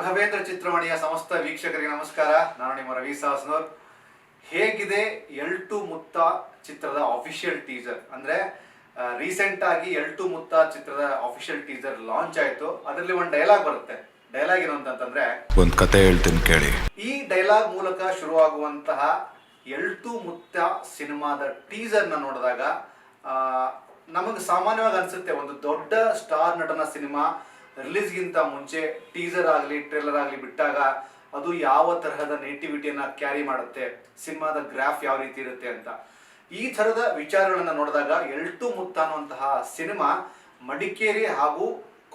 ರಾಘವೇಂದ್ರ ಚಿತ್ರಮಣಿಯ ಸಮಸ್ತ ವೀಕ್ಷಕರಿಗೆ ನಮಸ್ಕಾರ. ನಾನು ನಿಮ್ಮ ರವಿ ಸಾಸ್ನೂರ್. ಹೇಗಿದೆ ಎಲ್2 ಮುತ್ತ ಚಿತ್ರದ ಅಫಿಷಿಯಲ್ ಟೀಸರ್ ಅಂದ್ರೆ ರೀಸೆಂಟ್ ಆಗಿ ಎಲ್2 ಮುತ್ತ ಚಿತ್ರದ ಅಫಿಷಿಯಲ್ ಟೀಸರ್ ಲಾಂಚ್ ಆಯ್ತು. ಅದರಲ್ಲಿ ಒಂದು ಡೈಲಾಗ್ ಬರುತ್ತೆ. ಡೈಲಾಗ್ ಏನು ಅಂತಂದ್ರೆ, ಒಂದು ಕತೆ ಹೇಳ್ತೀನಿ ಕೇಳಿ. ಈ ಡೈಲಾಗ್ ಮೂಲಕ ಶುರುವಾಗುವಂತಹ ಎಲ್2 ಮುತ್ತ ಸಿನಿಮಾದ ಟೀಸರ್ ನ ನೋಡಿದಾಗ ನಮಗೆ ಸಾಮಾನ್ಯವಾಗಿ ಅನ್ಸುತ್ತೆ, ಒಂದು ದೊಡ್ಡ ಸ್ಟಾರ್ ನಟನ ಸಿನಿಮಾ ರಿಲೀಸ್ಗಿಂತ ಮುಂಚೆ ಟೀಸರ್ ಆಗಲಿ ಟ್ರೇಲರ್ ಆಗಲಿ ಬಿಟ್ಟಾಗ ಅದು ಯಾವ ತರಹದ ನೇಟಿವಿಟಿಯನ್ನ ಕ್ಯಾರಿ ಮಾಡುತ್ತೆ, ಸಿನಿಮಾದ ಗ್ರಾಫ್ ಯಾವ ರೀತಿ ಇರುತ್ತೆ ಅಂತ. ಈ ಥರದ ವಿಚಾರಗಳನ್ನ ನೋಡಿದಾಗ ಎಲ್2 ಮುತ್ತ ಅನ್ನುವಂತಹ ಸಿನಿಮಾ ಮಡಿಕೇರಿ ಹಾಗೂ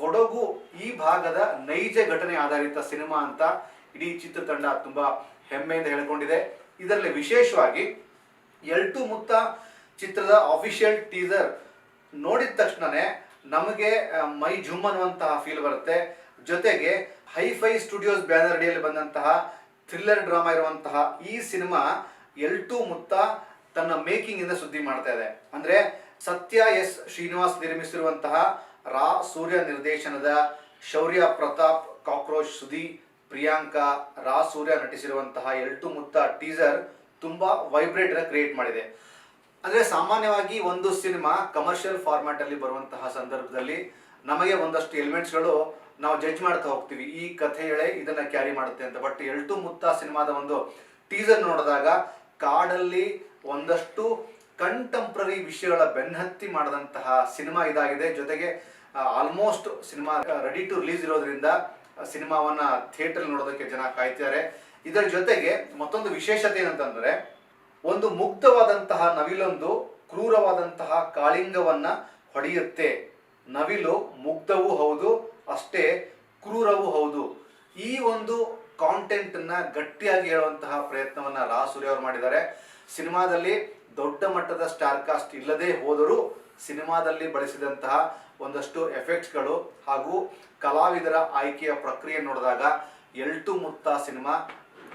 ಕೊಡಗು ಈ ಭಾಗದ ನೈಜ ಘಟನೆ ಆಧಾರಿತ ಸಿನಿಮಾ ಅಂತ ಇಡೀ ಚಿತ್ರತಂಡ ತುಂಬಾ ಹೆಮ್ಮೆಯಿಂದ ಹೇಳಿಕೊಂಡಿದೆ. ಇದರಲ್ಲಿ ವಿಶೇಷವಾಗಿ ಎಲ್2 ಮುತ್ತ ಚಿತ್ರದ ಅಫಿಷಿಯಲ್ ಟೀಸರ್ ನೋಡಿದ ತಕ್ಷಣನೇ ನಮಗೆ ಮೈ ಜುಮ್ ಅನ್ನುವಂತಹ ಫೀಲ್ ಬರುತ್ತೆ. ಜೊತೆಗೆ ಹೈಫೈ ಸ್ಟುಡಿಯೋಸ್ ಬ್ಯಾನರ್ ಅಡಿಯಲ್ಲಿ ಬಂದಂತಹ ಥ್ರಿಲ್ಲರ್ ಡ್ರಾಮಾ ಇರುವಂತಹ ಈ ಸಿನಿಮಾ ಎಲ್2 ಮುತ್ತ ತನ್ನ ಮೇಕಿಂಗ್ ಇಂದ ಸುದ್ದಿ ಮಾಡ್ತಾ ಇದೆ. ಅಂದ್ರೆ ಸತ್ಯ ಎಸ್ ಶ್ರೀನಿವಾಸ್ ನಿರ್ಮಿಸಿರುವಂತಹ ರಾ ಸೂರ್ಯ ನಿರ್ದೇಶನದ ಶೌರ್ಯ ಪ್ರತಾಪ್, ಕಾಕ್ರೋಚ್ ಸುದಿ, ಪ್ರಿಯಾಂಕಾ, ರಾ ಸೂರ್ಯ ನಟಿಸಿರುವಂತಹ ಎಲ್2 ಮುತ್ತ ಟೀಸರ್ ತುಂಬಾ ವೈಬ್ರೇಟ್ ಕ್ರಿಯೇಟ್ ಮಾಡಿದೆ. ಅಂದ್ರೆ ಸಾಮಾನ್ಯವಾಗಿ ಒಂದು ಸಿನಿಮಾ ಕಮರ್ಷಿಯಲ್ ಫಾರ್ಮ್ಯಾಟ್ ಅಲ್ಲಿ ಬರುವಂತಹ ಸಂದರ್ಭದಲ್ಲಿ ನಮಗೆ ಒಂದಷ್ಟು ಎಲಿಮೆಂಟ್ಸ್ಗಳು ನಾವು ಜಡ್ಜ್ ಮಾಡ್ತಾ ಹೋಗ್ತೀವಿ, ಈ ಕಥೆ ಎಳೆ ಇದನ್ನ ಕ್ಯಾರಿ ಮಾಡುತ್ತೆ ಅಂತ. ಬಟ್ ಎಲ್2 ಮುತ್ತ ಸಿನಿಮಾದ ಒಂದು ಟೀಸರ್ ನೋಡಿದಾಗ ಕಾಡಲ್ಲಿ ಒಂದಷ್ಟು ಕಂಟೆಂಪ್ರರಿ ವಿಷಯಗಳ ಬೆನ್ನತ್ತಿ ಮಾಡದಂತಹ ಸಿನಿಮಾ ಇದಾಗಿದೆ. ಜೊತೆಗೆ almost cinema ready to release ಇರೋದ್ರಿಂದ ಸಿನಿಮಾವನ್ನ ಥಿಯೇಟರ್ ನೋಡೋದಕ್ಕೆ ಜನ ಕಾಯ್ತಿದ್ದಾರೆ. ಇದರ ಜೊತೆಗೆ ಮತ್ತೊಂದು ವಿಶೇಷತೆ ಏನಂತಂದ್ರೆ, ಒಂದು ಮುಗ್ಧವಾದಂತಹ ನವಿಲೊಂದು ಕ್ರೂರವಾದಂತಹ ಕಾಳಿಂಗವನ್ನ ಹೊಡೆಯುತ್ತೆ. ನವಿಲು ಮುಗ್ಧವೂ ಹೌದು, ಅಷ್ಟೇ ಕ್ರೂರವೂ ಹೌದು. ಈ ಒಂದು ಕಾಂಟೆಂಟ್ ಅನ್ನ ಗಟ್ಟಿಯಾಗಿ ಹೇಳುವಂತಹ ಪ್ರಯತ್ನವನ್ನ ರಾ ಸೂರ್ಯ ಅವರು ಮಾಡಿದ್ದಾರೆ. ಸಿನಿಮಾದಲ್ಲಿ ದೊಡ್ಡ ಮಟ್ಟದ ಸ್ಟಾರ್ ಕಾಸ್ಟ್ ಇಲ್ಲದೆ ಹೋದರೂ ಸಿನಿಮಾದಲ್ಲಿ ಬಳಸಿದಂತಹ ಒಂದಷ್ಟು ಎಫೆಕ್ಟ್ಸ್ಗಳು ಹಾಗೂ ಕಲಾವಿದರ ಆಯ್ಕೆಯ ಪ್ರಕ್ರಿಯೆ ನೋಡಿದಾಗ ಎಲ್2 ಮುತ್ತ ಸಿನಿಮಾ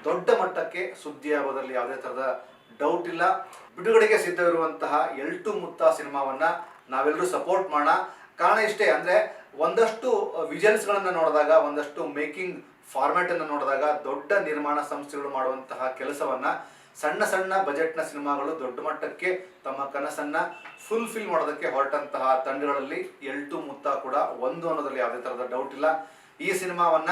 ದೊಡ್ಡ ಮಟ್ಟಕ್ಕೆ ಸುದ್ದಿಯಾಗೋದ್ರಲ್ಲಿ ಯಾವುದೇ ತರಹದ ಡೌಟ್ ಇಲ್ಲ. ಬಿಡುಗಡೆಗೆ ಸಿದ್ಧವಿರುವಂತಹ ಎಲ್2 ಮುತ್ತ ಸಿನಿಮಾವನ್ನ ನಾವೆಲ್ಲರೂ ಸಪೋರ್ಟ್ ಮಾಡೋಣ. ಕಾರಣ ಇಷ್ಟೇ, ಅಂದ್ರೆ ಒಂದಷ್ಟು ವಿಜುವಲ್ಸ್ ಗಳನ್ನ ನೋಡಿದಾಗ, ಒಂದಷ್ಟು ಮೇಕಿಂಗ್ ಫಾರ್ಮ್ಯಾಟ್ ಅನ್ನು ನೋಡಿದಾಗ ದೊಡ್ಡ ನಿರ್ಮಾಣ ಸಂಸ್ಥೆಗಳು ಮಾಡುವಂತಹ ಕೆಲಸವನ್ನ ಸಣ್ಣ ಸಣ್ಣ ಬಜೆಟ್ನ ಸಿನಿಮಾಗಳು ದೊಡ್ಡ ಮಟ್ಟಕ್ಕೆ ತಮ್ಮ ಕನಸನ್ನ ಫುಲ್ಫಿಲ್ ಮಾಡೋದಕ್ಕೆ ಹೊರಟಂತಹ ತಂಡಗಳಲ್ಲಿ ಎಲ್2 ಮುತ್ತ ಕೂಡ ಒಂದು ಅನ್ನೋದ್ರಲ್ಲಿ ಯಾವುದೇ ತರಹದ ಡೌಟ್ ಇಲ್ಲ. ಈ ಸಿನಿಮಾವನ್ನ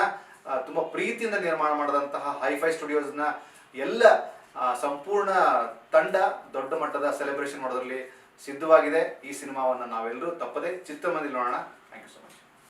ತುಂಬಾ ಪ್ರೀತಿಯಿಂದ ನಿರ್ಮಾಣ ಮಾಡಿದಂತಹ ಹೈಫೈ ಸ್ಟುಡಿಯೋಸ್ನ ಎಲ್ಲ ಸಂಪೂರ್ಣ ತಂಡ ದೊಡ್ಡ ಮಟ್ಟದ ಸೆಲೆಬ್ರೇಷನ್ ಮಾಡೋದ್ರಲ್ಲಿ ಸಿದ್ಧವಾಗಿದೆ. ಈ ಸಿನಿಮಾವನ್ನ ನಾವೆಲ್ಲರೂ ತಪ್ಪದೆ ಚಿತ್ರಮಂದಿರ ನೋಡೋಣ. Thank you so much.